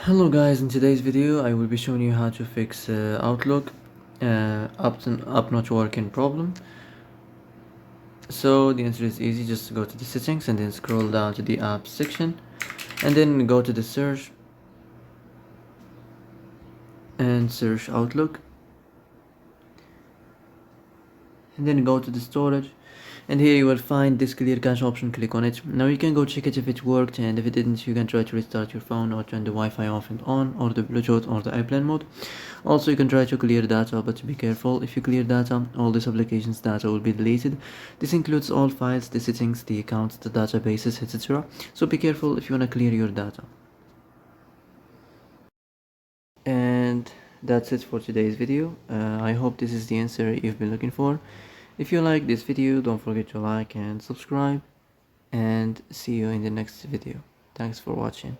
Hello guys, in today's video I will be showing you how to fix Outlook up not working problem. So the answer is easy. Just go to the settings and then scroll down to the apps section and then go to the search and search Outlook and then go to the storage, and here you will find this clear cache option. Click on it. Now you can go check it if it worked, and if it didn't you can try to restart your phone or turn the Wi-Fi off and on, or the Bluetooth or the airplane mode. Also you can try to clear data, but be careful. If you clear data, all this application's data will be deleted. This includes all files, the settings, the accounts, the databases, etc. So be careful if you want to clear your data. And that's it for today's video. I hope this is the answer you've been looking for. If you like this video, don't forget to like and subscribe, and see you in the next video. Thanks for watching.